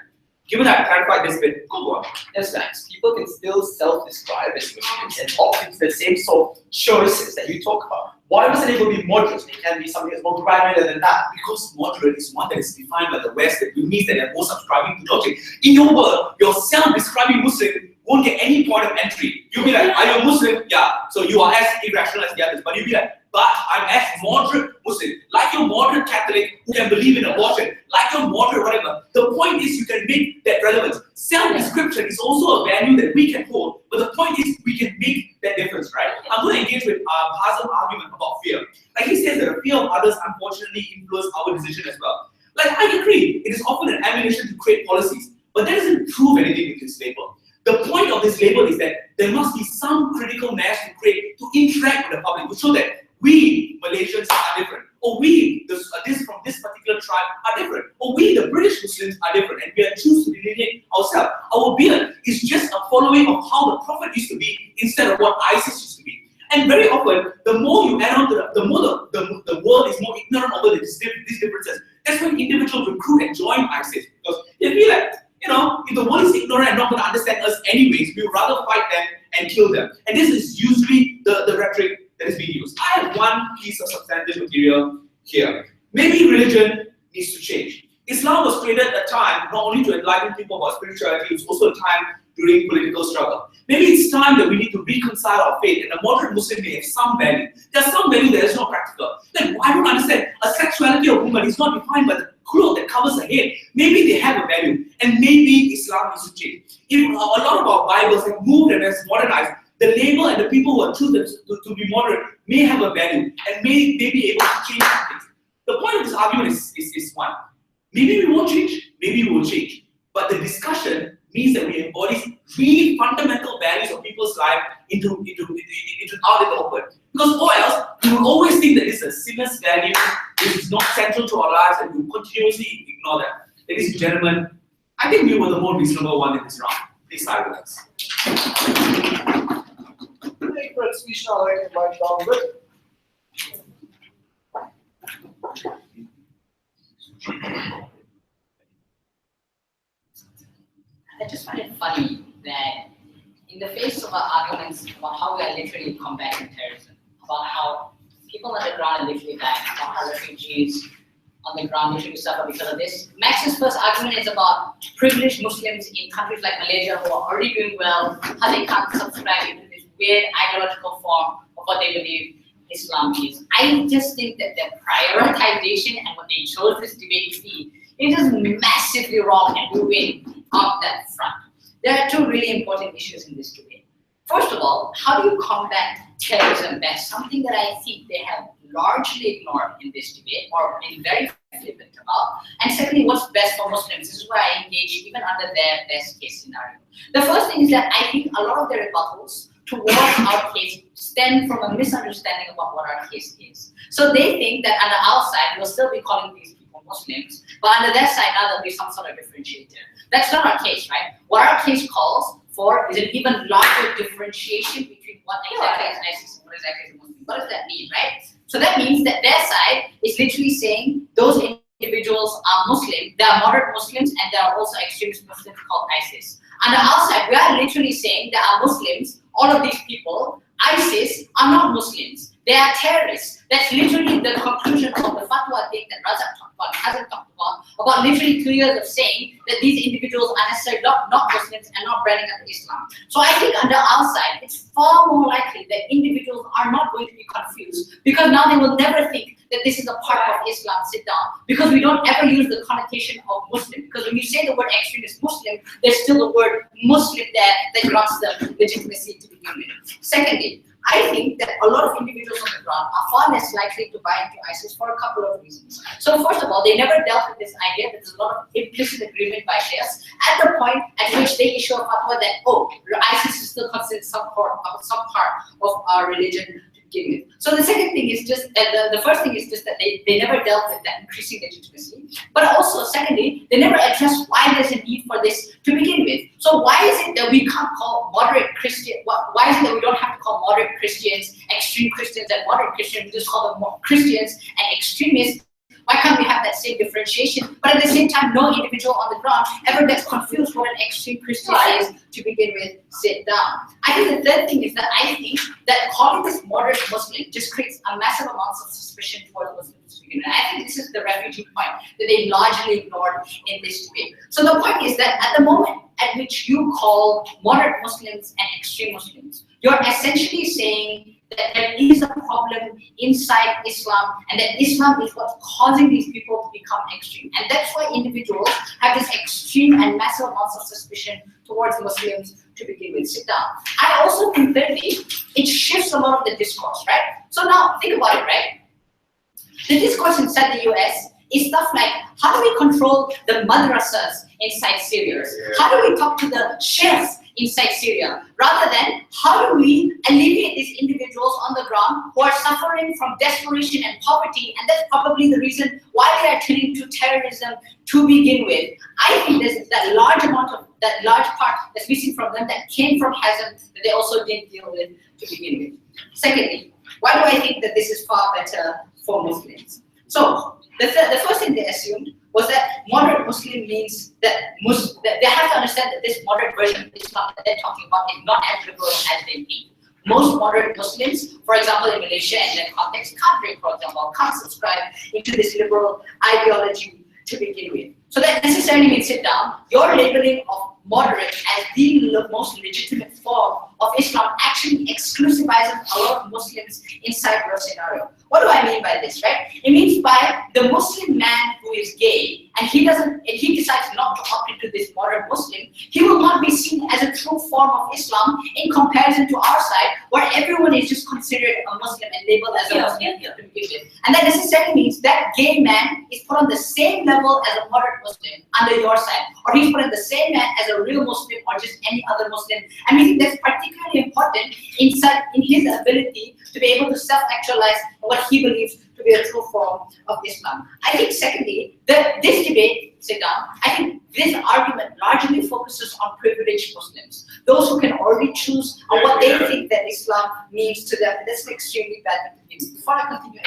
Given that I clarified this bit, go on. Yes, thanks. People can still self-describe as Muslims and opt into the same sort of choices that you talk about. Why was it able to be moderate? It can be something that's more granular than that. Because moderate is one that is defined by the West, that means that they're more subscribing to logic. In your world, your self-describing Muslim won't get any point of entry. You'll be like, are you a Muslim? Yeah. So you are as irrational as the others. But you'll be like, but I'm as moderate Muslim. Like your moderate Catholic who can believe in abortion. Like your moderate whatever. The point is you can make that relevant. Self-description is also a value that we can hold. But the point is we can make that difference, right? I'm going to engage with Hazem's argument about fear. Like he says that the fear of others unfortunately influence our decision as well. Like I agree, it is often an ammunition to create policies. But that doesn't prove anything with this label. The point of this label is that there must be some critical mass to create to interact with the public to show that we Malaysians are different, or we this from this particular tribe are different, or we the British Muslims are different, and we are choose to delineate ourselves. Our beard is just a following of how the Prophet used to be instead of what ISIS used to be. And very often, the more you add on to the more the world is more ignorant over these differences. That's when individuals recruit and join ISIS because they feel like, you know, if the world is ignorant and not going to understand us anyways, we would rather fight them and kill them. And this is usually the rhetoric that is being used. I have one piece of substantive material here. Maybe religion needs to change. Islam was created at a time not only to enlighten people about spirituality, it was also a time during political struggle. Maybe it's time that we need to reconcile our faith, and a moderate Muslim may have some value. There's some value that is not practical. Like, I don't understand. A sexuality of a woman is not defined by the cloth that covers her head. Maybe they have a value, and maybe Islam needs to change. If a lot of our Bibles have moved and has modernized, the label and the people who are chosen to be moderate may have a value, and may be able to change things. The point of this argument is one. Maybe we won't change, maybe we will change. But the discussion means that we embody really fundamental values of people's life into out in the open. Because or else, we will always think that this is a sinner's value, this is not central to our lives, and we will continuously ignore that. Ladies and gentlemen, I think we were the more reasonable one in this round. Please side with us. Thank you for the speech now, I invite downward. I just find it funny that in the face of our arguments about how we are literally combating terrorism, about how people on the ground are literally dying, about how refugees on the ground literally suffer because of this, Max's first argument is about privileged Muslims in countries like Malaysia who are already doing well, how they can't subscribe into this weird ideological form of what they believe Islam is. I just think that their prioritization and what they chose this debate to be is just massively wrong, and we win on that front. There are two really important issues in this debate. First of all, how do you combat terrorism? That's something that I think they have largely ignored in this debate, or been very flippant about. And secondly, what's best for Muslims? This is where I engage even under their best case scenario. The first thing is that I think a lot of their rebuttals towards our case stem from a misunderstanding about what our case is. So they think that on the outside, we'll still be calling these people Muslims, but on their side now there'll be some sort of differentiator. That's not our case, right? What our case calls for is an even larger differentiation between what exactly is ISIS and what exactly is a Muslim. What does that mean, right? So that means that their side is literally saying those individuals are Muslim, they are moderate Muslims, and there are also extremist Muslims called ISIS. On the outside, we are literally saying there are Muslims, all of these people, ISIS are not Muslims. They are terrorists. That's literally the conclusion of the fatwa thing that Razak talked about, hasn't talked about literally 2 years of saying that these individuals are necessarily not Muslims and not branding under Islam. So I think under our side, it's far more likely that individuals are not going to be confused, because now they will never think that this is a part of Islam, sit down, because we don't ever use the connotation of Muslim. Because when you say the word extremist Muslim, there's still the word Muslim there that grants them legitimacy to begin with. Secondly, I think that a lot of individuals on the ground are far less likely to buy into ISIS for a couple of reasons. So first of all, they never dealt with this idea that there's a lot of implicit agreement by Shias at the point at which they issue a fatwa that, oh, ISIS is still considered some part of our religion to begin with. So the second thing is just, the first thing is just that they never dealt with that increasing legitimacy. But also, secondly, they never addressed why there's a need for this to begin with. So why is it that we can't call moderate Christian, why is it that we don't have to call moderate Christians, extreme Christians, and moderate Christians, we just call them Christians and extremists? Why can't we have that same differentiation? But at the same time, no individual on the ground ever gets confused what an extreme Christian is to begin with, sit down. I think the third thing is that I think that calling this moderate Muslim just creates a massive amounts of suspicion towards Muslims to begin with. I think this is the refugee point that they largely ignored in this debate. So the point is that at the moment, at which you call moderate Muslims and extreme Muslims, you're essentially saying that there is a problem inside Islam and that Islam is what's causing these people to become extreme. And that's why individuals have this extreme and massive amounts of suspicion towards Muslims to begin with. Sit down. I also think thirdly, it shifts a lot of the discourse, right? So now think about it, right? The discourse inside the US is stuff like, how do we control the madrasas inside Syria? How do we talk to the sheikhs inside Syria? Rather than, how do we alleviate these individuals on the ground who are suffering from desperation and poverty, and that's probably the reason why they are turning to terrorism to begin with. I think there's that large part that's missing from them that came from Hazm that they also didn't deal with to begin with. Secondly, why do I think that this is far better for Muslims? So, the first thing they assumed was that moderate Muslim means that they have to understand that this moderate version of Islam that they're talking about is not as liberal as they think. Most moderate Muslims, for example in Malaysia and their context, can't drink, for example, can't subscribe into this liberal ideology to begin with. So that necessarily means, sit down, your labeling of moderate as the most legitimate form of Islam actually exclusivizes a lot of Muslims inside your scenario. What do I mean by this, right? It means by the Muslim man who is gay and he decides not to opt into this moderate Muslim, he will not be seen as a true form of Islam in comparison to our side, where everyone is just considered a Muslim and labeled as a Muslim to begin with. And that necessarily means that gay man is put on the same level as a moderate Muslim under your side, or he's put on the same man as a real Muslim or just any other Muslim. And we think that's particularly important in his ability to be able to self-actualize what he believes to be a true form of Islam. I think secondly, this debate, sit down, I think this argument largely focuses on privileged Muslims, those who can already choose on what they think that Islam means to them. That's an extremely bad thing to do. Before I continue,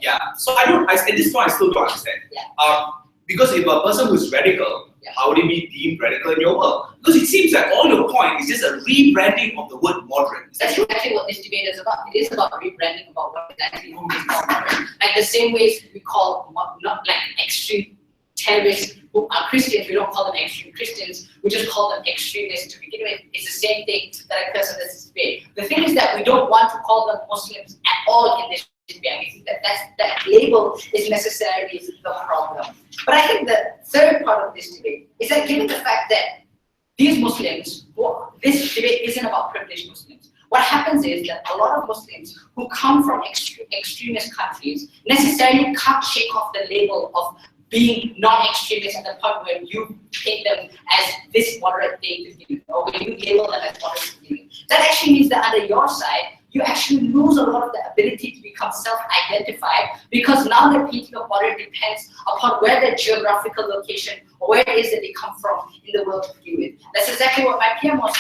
yeah. So at this point I still don't understand. Yeah. Because if a person who's radical, how would he be deemed radical in your world? Because it seems like all your point is just a rebranding of the word moderate. That's exactly what this debate is about. It is about rebranding about what exactly is called moderate. Like the same ways we call not like extreme terrorists who are Christians, we don't call them extreme Christians, we just call them extremists to begin with. It's the same thing that occurs in this debate. The thing is that we don't want to call them Muslims at all in this debate. We think that label is necessarily the problem. But I think the third part of this debate is that given the fact that these Muslims, this debate isn't about privileged Muslims. What happens is that a lot of Muslims who come from extremist countries necessarily can't shake off the label of being non-extremist at the point where you take them as this moderate thing to do, or when you label them as moderate to do. That actually means that under your side, you actually lose a lot of the ability to become self-identified, because now the painting of moderate depends upon where the geographical location or where it is that they come from in the world to begin with. That's exactly what my PM was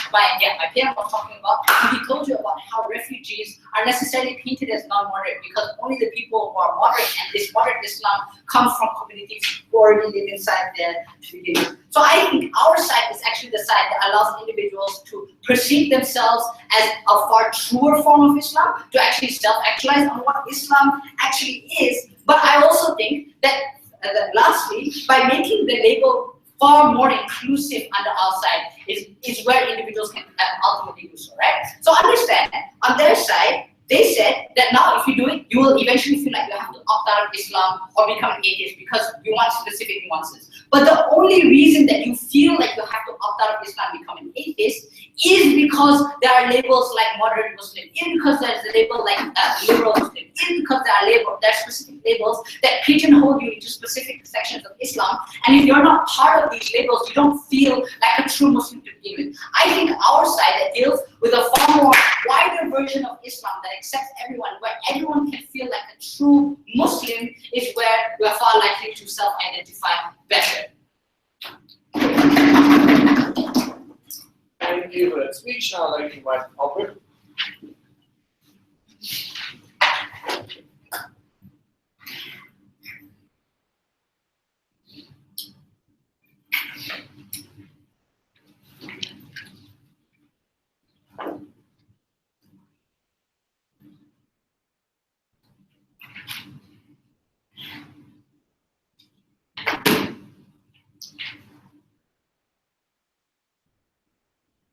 talking about. He told you about how refugees are necessarily painted as non-moderate because only the people who are moderate and this moderate Islam come from communities who already live inside there to begin with. So I think our side is actually the side that allows individuals to perceive themselves as a far truer form of Islam, to actually self-actualize on what Islam actually is. But I also think that lastly, by making the label far more inclusive under our side is where individuals can ultimately do so, right? So understand, on their side, they said that now if you do it, you will eventually feel like you have to opt out of Islam or become an atheist because you want specific nuances. But the only reason that you feel like you have to opt out of Islam and become an atheist is because there are labels like moderate Muslim, is because there's a label like liberal Muslim, is because there are specific labels that pigeonhole you into specific sections of Islam. And if you're not part of these labels, you don't feel like a true Muslim to begin with. I think our side that deals with a far more wider version of Islam that accepts everyone, where everyone can feel like a true Muslim, is where we are far likely to self-identify better. Thank you for that speech. Now I'd like to invite Albert.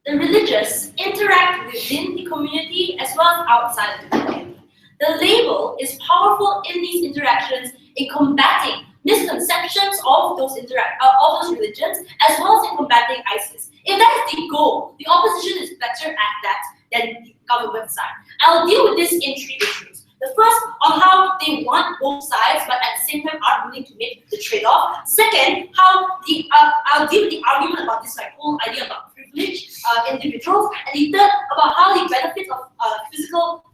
The religious interact within the community as well as outside of the community. The label is powerful in these interactions in combating misconceptions of those religions as well as in combating ISIS. If that is the goal, the opposition is better at that than the government side. I'll deal with this in 3 issues. The first, on how they want both sides, but at the same time aren't willing to make the trade-off. Second, how I'll deal with the argument about this whole idea about privileged individuals. And the third, about how the benefits of physical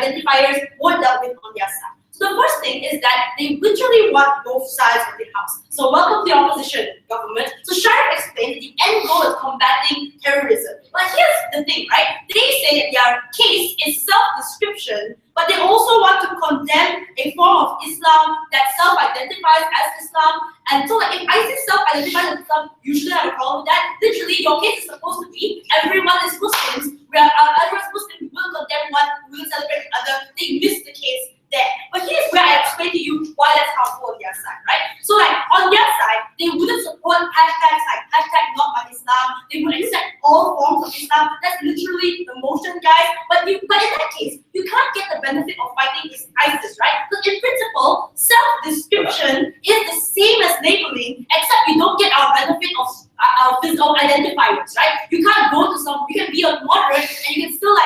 identifiers were dealt with on their side. So the first thing is that they literally want both sides of the house. So welcome the opposition government. So Sharif explained that the end goal is combating terrorism. But here's the thing, right? They say that their case is self-description, but they also want to condemn a form of Islam that self-identifies as Islam. And so if ISIS self-identifies as Islam, you shouldn't have a problem with that. Literally, your case is supposed to be everyone is Muslims, where everyone's Muslim, we will condemn one, we will celebrate the other. They missed the case there. But here's where I explain to you why that's harmful on their side, right? So on their side, they wouldn't support hashtags like hashtag not on Islam. They would accept all forms of Islam. That's literally the motion, guys. But in that case, you can't get the benefit of fighting ISIS, right? Because in principle, self-description is the same as labeling, except we don't get our benefit of our physical identifiers, right? You can't go to you can be a moderate and you can still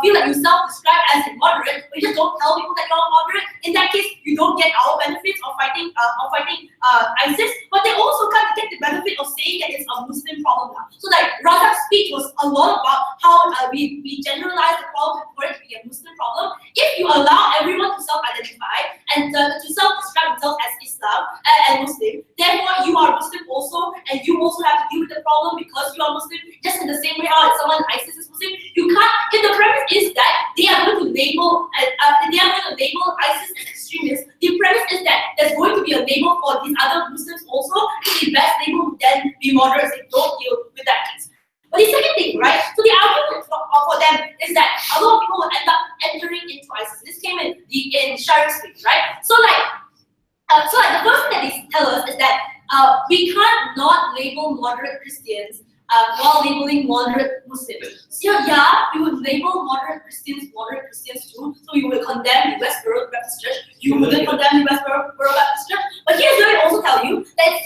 feel like you self-describe as a moderate, but you just don't tell people that you're a moderate. In that case, you don't get our benefits of fighting ISIS, but they also can't get the benefit of saying that it's a Muslim problem now. So Razak's speech was a lot about how we generalize the problem for it to be a Muslim problem. If you allow everyone to self-identify and to self-describe themselves as Islam and Muslim, therefore you are Muslim also, and you also have to deal with the problem because you are Muslim, just in the same way how someone ISIS is Muslim. You can't. If the premise is that they are going to label ISIS as extremists, the premise is that there's going to be a label for these other Muslims also. The best label would then be moderates. They don't deal with that case. But the second thing, right? So the argument for them is that a lot of people will end up entering into ISIS. This came in Sharif's speech, right? So the first thing that they tell us is that we can't not label moderate Christians while labeling moderate Muslims. So yeah, we would label moderate Christians too. So we would condemn the West Borough Baptist Church. You wouldn't condemn the West Borough Baptist Church. But here's where I also tell you that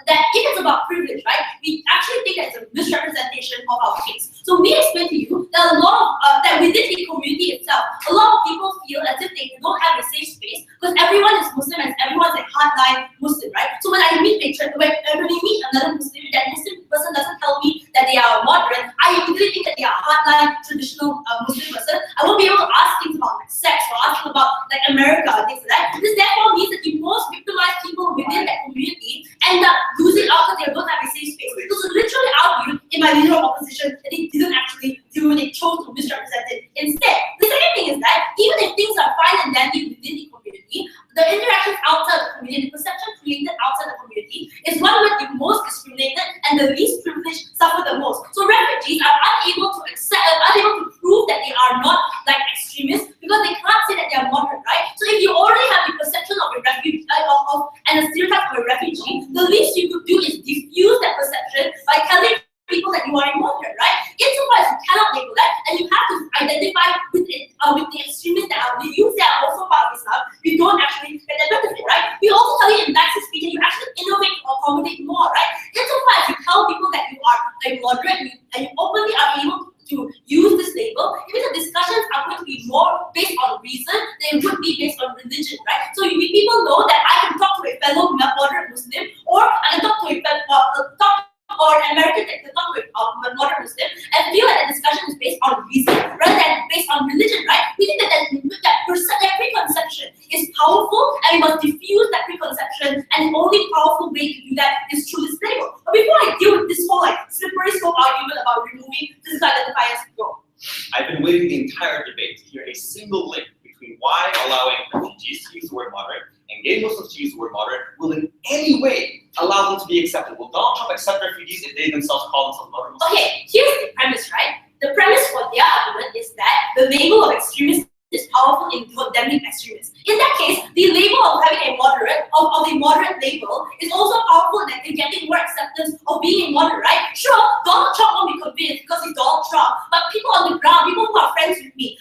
if it's about privilege, right, we actually think that it's a misrepresentation of our case. So we explain to you that a lot of that within the community itself, a lot of people feel as if they don't have a safe space because everyone is Muslim and everyone's a hardline Muslim, right? So when I meet when we meet another Muslim, that Muslim person doesn't tell me that they are moderate, I immediately think that they are a hardline traditional Muslim person. I won't be able to ask things about sex or ask them about America and things like that. This therefore means that the most victimized people within that community end up losing out because they don't have a safe space. So literally argued in my leader of opposition that they didn't actually do it, they chose to misrepresent it instead. The second thing is that even if things are fine and dandy within the community, the interactions outside the community, the perception created outside the community is one where the most discriminated and the least privileged suffer the most. So refugees are unable to prove that they are not extremists because they can't say that they are moderate, right? So if you already have the perception of a refugee and a stereotype of a refugee, the least you could do is diffuse that perception by telling people that you are a moderate, right? Insofar as you cannot label that, and you have to identify with the extremists that are with you, that are also part of Islam, we don't actually get that benefit, right? We also tell you in Max's speech that you actually innovate to accommodate more, right? Insofar as you tell people that you are a moderate and you openly are able to use this label, even the discussions are going to be more based on reason than it would be based on religion, right? So people know that I can talk to a fellow moderate Muslim, or I can talk to or an American that can talk with a modern Muslim and feel that the discussion is based on reason rather than based on religion, right? We think that preconception is powerful and we must diffuse that preconception, and the only powerful way to do that is through this label. But before I deal with this whole slippery slope argument about removing physical identifiers, go. I've been waiting the entire debate to hear a single link between why allowing refugees to use the word moderate and gay Muslims to use the word moderate will in any way allow them to be accepted. Will Donald Trump accept refugees if they themselves call themselves moderate Muslims? Okay, here's the premise, right? The premise for their argument is that the label of extremist is powerful in condemning extremists. In that case, the label of having a moderate, of the moderate label, is also powerful in getting more acceptance of being a moderate, right? Sure, Donald Trump won't be convinced because he's Donald Trump, but people on the ground, people who are friends with me,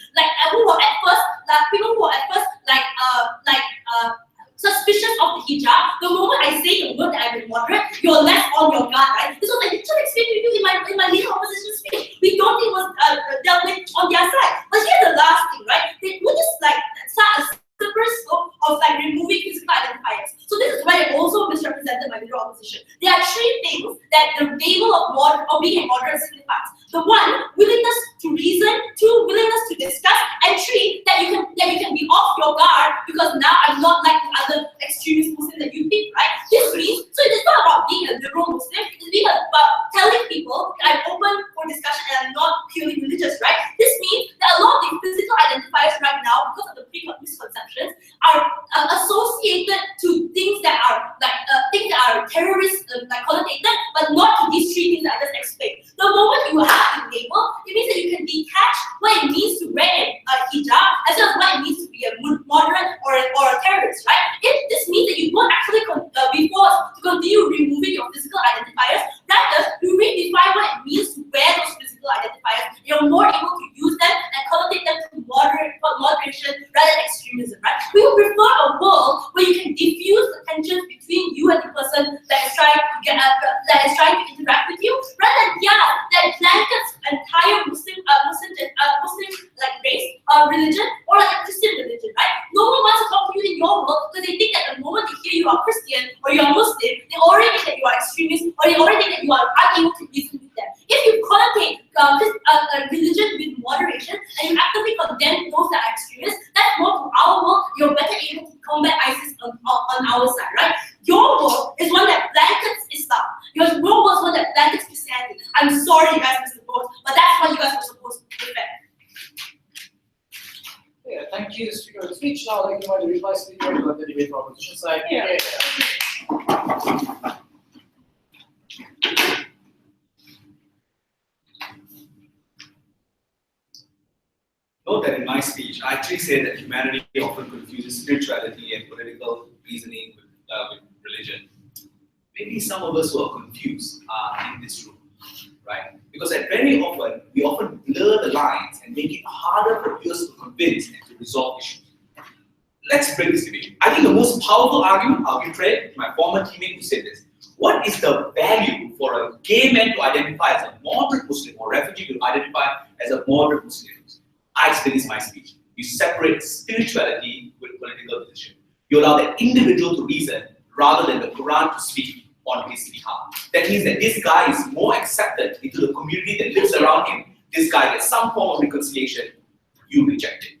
who were at first, suspicious of the hijab, the moment I say the word that I'm a moderate, you're less on your guard, right? This was like literally explained to you in my leader opposition speech. We don't think it was dealt with on their side. But here's the last thing, right? They would just start a slippery slope of removing physical identifiers. So this is why they also misrepresented my leader opposition. There are three things that the label of being a moderate signifies. The one, willingness to reason. Two, willingness to discuss. And three, that you can be off your guard because now I'm not like the other extremist Muslim that you think, right? This means, so it's not about being a liberal Muslim, it's about telling people that I'm open for discussion and I'm not purely religious, right? This means that a lot of the physical identifiers right now, because of the misconceptions, are associated to things that are terrorist connotated, but not to these three things that I just explained. The moment you have the label, it means that you can detach what it means to wear a hijab as well as what it means to be a moderate or a terrorist, right? If this means that you won't actually be forced to continue removing your physical identifiers, rather you redefine what it means to wear those physical identifiers. You're more able to use them and connotate them to moderation rather than extremism, right? We would prefer a world where you can diffuse the tensions between you and the person that is trying to interact with you, rather than that blankets entire Muslim race or religion or a Christian religion, right? No one wants to talk to you in your world because they think that the moment they hear you are Christian or you are Muslim, they already think that you are extremist or they already think that you are unable to reason with them. If you connotate religion with moderation and you actively condemn those that are extremists, that's more to our world. You're better able to combat ISIS on our side, right? Your world is one that blankets Islam. Your world is one that blankets Christianity. I'm sorry, you guys, Mr. Bose, but that's what you guys were supposed to defend. Yeah, thank you, the speaker of the speech. Now, I'd like to invite the reply speaker to the debate from opposition side. Yeah. Note that in my speech, I actually say that humanity often confuses spirituality and political reasoning with religion. Maybe some of us who are confused are in this room, right? Because very often, we often blur the lines and make it harder for viewers to convince and to resolve issues. Let's break this debate. I think the most powerful argument, I'll betray my former teammate who said this. What is the value for a gay man to identify as a moderate Muslim or refugee to identify as a moderate Muslim? I explain this in my speech. You separate spirituality with political position. You allow the individual to reason rather than the Quran to speak on his behalf. That means that this guy is more accepted into the community that lives around him. This guy gets some form of reconciliation. You reject it.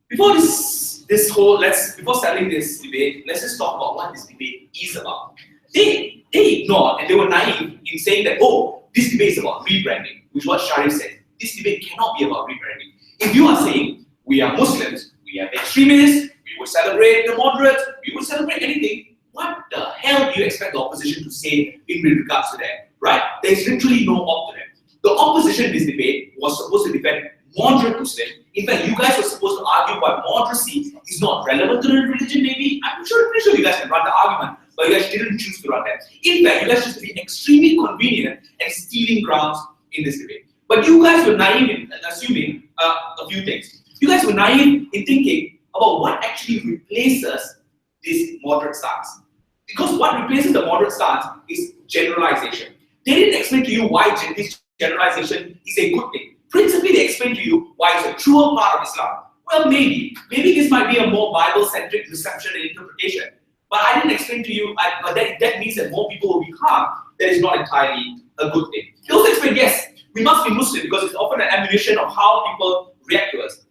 Before before settling this debate, let's just talk about what this debate is about. They ignored and they were naive in saying that, oh, this debate is about rebranding, which is what Sharif said. This debate cannot be about rebranding. If you are saying we are Muslims, we are extremists, we would celebrate the moderates, we would celebrate anything, what the hell do you expect the opposition to say in regards to that? Right? There's literally no op to them. The opposition in this debate was supposed to defend moderate Muslim. In fact, you guys were supposed to argue why moderacy is not relevant to the religion, maybe. I'm pretty sure you guys can run the argument, but you guys didn't choose to run that. In fact, you guys chose to be extremely convenient and stealing grounds in this debate. But you guys were naive in assuming a few things. You guys were naive in thinking about what actually replaces this moderate stance. Because what replaces the moderate stance is generalization. They didn't explain to you why this generalization is a good thing. Principally, they explained to you why it's a truer part of Islam. Well, maybe this might be a more Bible-centric reception and interpretation. But I didn't explain to you that means that more people will be harmed. That is not entirely a good thing. They also explained, yes, we must be Muslim because it's often an ammunition of how people react to us.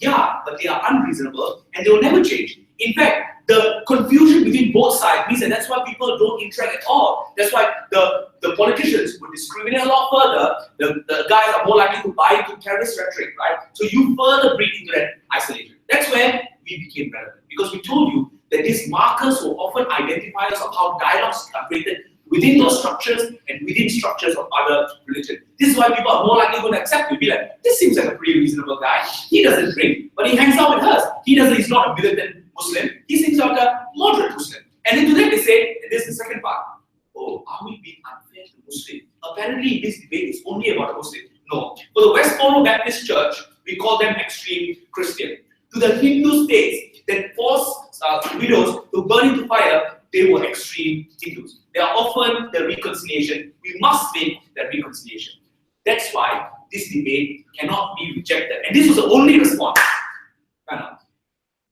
Yeah, but they are unreasonable and they will never change. In fact, the confusion between both sides means that that's why people don't interact at all. That's why the politicians would discriminate a lot further. The guys are more likely to buy into terrorist rhetoric, right? So you further breed into that isolation. That's where we became relevant because we told you that these markers were often identifiers of how dialogues are created within those structures and within structures of other religions. This is why people are more likely going to accept you. Be like, this seems like a pretty reasonable guy. He doesn't drink, but he hangs out with us. He's not a militant Muslim. He seems like a moderate Muslim. And then to them they say, and this is the second part. Oh, are we being unfair to Muslims? Apparently this debate is only about Muslims. No. For the Westboro Baptist Church, we call them extreme Christian. To the Hindu states that force widows to burn into fire, they were extreme Hindus. They are often the reconciliation. We must make the reconciliation. That's why this debate cannot be rejected. And this was the only response.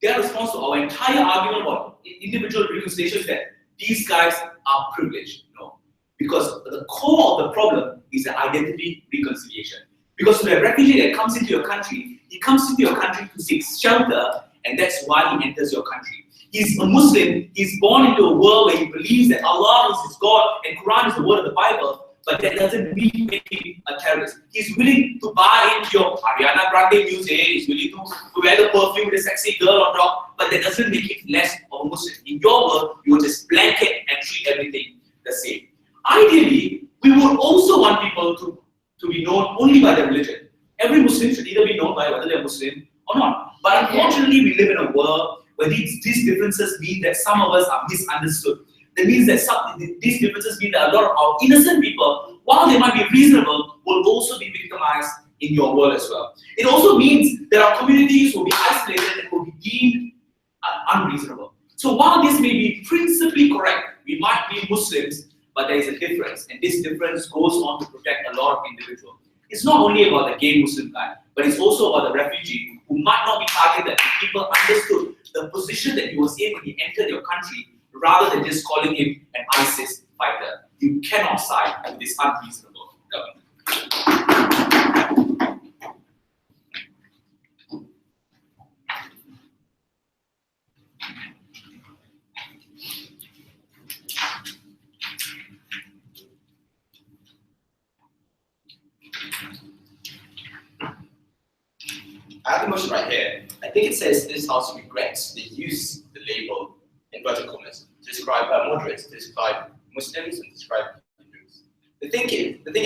Their response to our entire argument about individual reconciliation is that these guys are privileged. No. Because the core of the problem is the identity reconciliation. Because to a refugee that comes into your country, he comes into your country to seek shelter, and that's why he enters your country. He's a Muslim, he's born into a world where he believes that Allah is his God and Quran is the word of the Bible, but that doesn't really make him a terrorist. He's willing to buy into your Ariana Grande music, he's willing to wear the perfume with a sexy girl on top, but that doesn't make him less of a Muslim. In your world, you will just blanket and treat everything the same. Ideally, we would also want people to be known only by their religion. Every Muslim should either be known by whether they're Muslim or not. But unfortunately, we live in a world where these differences mean that some of us are misunderstood. That means that these differences mean that a lot of our innocent people, while they might be reasonable, will also be victimized in your world as well. It also means that our communities will be isolated and will be deemed unreasonable. So while this may be principally correct, we might be Muslims, but there is a difference, and this difference goes on to protect a lot of individuals. It's not only about the gay Muslim guy, but it's also about the refugee who might not be targeted if people understood the position that he was in when he entered your country, rather than just calling him an ISIS fighter. You cannot side with this unreasonable government. I have the motion right here. I think it says this House regrets the use of the label inverted commas to describe moderates, to describe Muslims, and describe Hindus. The thing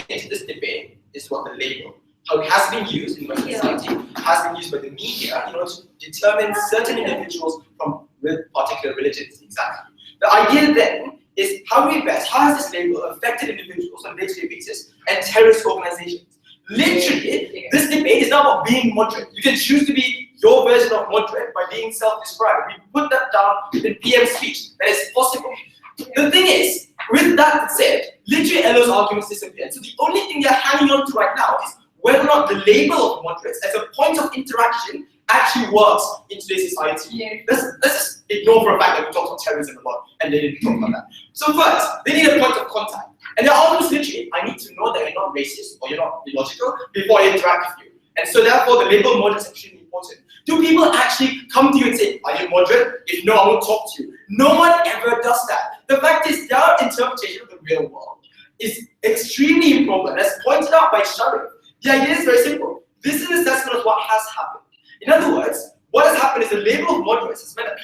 is, this debate is what the label, how it has been used in Western society, has been used by the media in order to determine certain individuals from particular religions. Exactly. The idea then is how has this label affected individuals on a day-to-day basis and terrorist organizations? Literally, this debate is not about being moderate. You can choose to be your version of moderate by being self-described. We put that down in PM speech. That is possible. The thing is, with that said, literally Elo's arguments disappeared. So the only thing they're hanging on to right now is whether or not the label of moderates as a point of interaction actually works in today's society. Let's just ignore for a fact that we talk about terrorism a lot and they didn't talk about that. So first, they need a point of contact. And their arguments literally, I need to know that you're not racist or you're not illogical before I interact with you. And so therefore the label moderate is extremely important. Do people actually come to you and say, are you moderate? If no, I won't talk to you. No one ever does that. The fact is, their interpretation of the real world is extremely improper. As pointed out by Sharif, the idea is very simple. This is an assessment of what has happened. In other words, what has happened is the label of moderates has meant that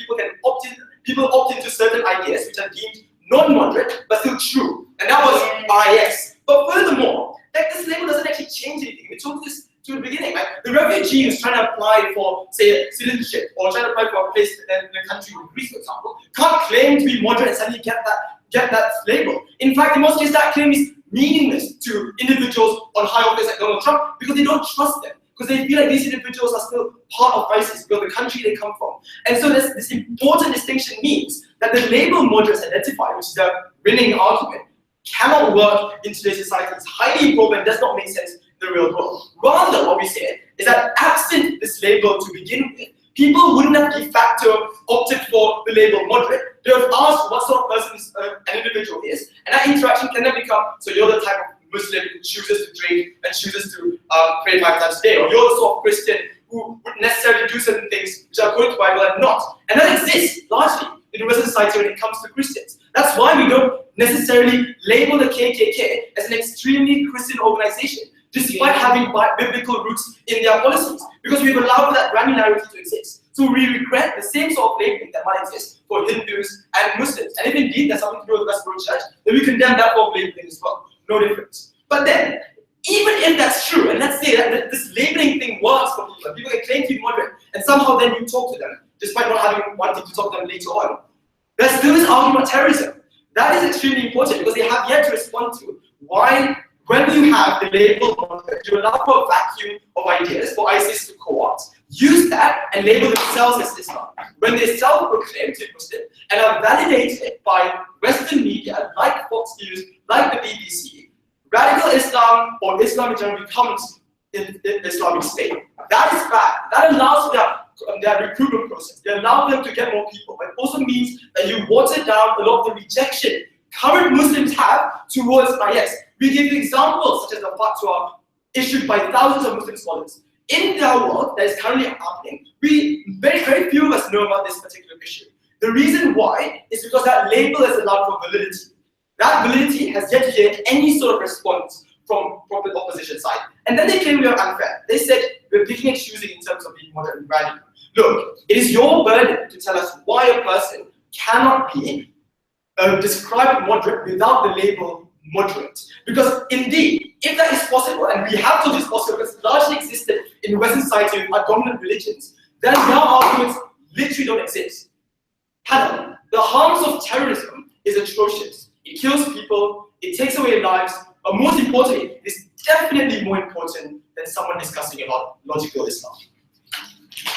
people opt into certain ideas which are deemed non-moderate but still true. And that was RIS. But furthermore, this label doesn't actually change anything. We told this to the beginning, right? The refugee who's trying to apply for, say, citizenship or trying to apply for a place in a country like Greece, for example, can't claim to be moderate and suddenly get that label. In fact, in most cases, that claim is meaningless to individuals on high office like Donald Trump because they don't trust them. Because they feel like these individuals are still part of ISIS, because the country they come from. And so this important distinction means that the label moderates identified, which is a winning argument, cannot work in today's society. It's highly improper and does not make sense in the real world. Rather, what we say is that absent this label to begin with, people wouldn't have de facto opted for the label moderate. They would have asked what sort of person an individual is, and that interaction can then become, so you're the type of Muslim who chooses to drink and chooses to pray 5 times a day, or you're the sort of Christian who wouldn't necessarily do certain things which are according to the Bible and not. And that exists largely in Western society when it comes to Christians. That's why we don't necessarily label the KKK as an extremely Christian organization, despite having biblical roots in their policies, because we've allowed that granularity to exist. So we regret the same sort of labeling that might exist for Hindus and Muslims. And if indeed there's something to do with the Westboro Church, then we condemn that form of labeling as well. No difference. But then, even if that's true, and let's say that this labeling thing works for people, people can claim to be moderate, and somehow then you talk to them, despite not having wanted to talk to them later on, there's still this argument about terrorism. That is extremely important because they have yet to respond to why, when you have the label moderate, you allow for a vacuum of ideas for ISIS to co-opt, use that and label themselves as Islam. When they self-proclaim to be Muslim and are validated by Western media like Fox News, like the BBC, radical Islam or Islam in general becomes Islamic State. That is bad. That allows their recruitment process. They allow them to get more people, but it also means that you water down a lot of the rejection current Muslims have towards IS. We give you examples such as the fatwa issued by thousands of Muslim scholars. In their world that is currently happening, very few of us know about this particular issue. The reason why is because that label is allowed for validity. That validity has yet to get any sort of response from the opposition side. And then they claim we are unfair. They said we're picking and choosing in terms of being moderate and radical. Look, it is your burden to tell us why a person cannot be described moderate without the label moderate. Because indeed, if that is possible, and we have to do this possible because it largely existed in Western society with our dominant religions, then our arguments literally don't exist. Hello, the harms of terrorism is atrocious. It kills people, it takes away lives, but most importantly, it's definitely more important than someone discussing about logical Islam.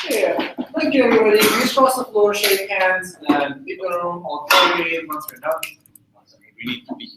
Yeah, thank you everybody. Please cross the floor, shake hands, and people in the room all congregate once we're done. We need to be.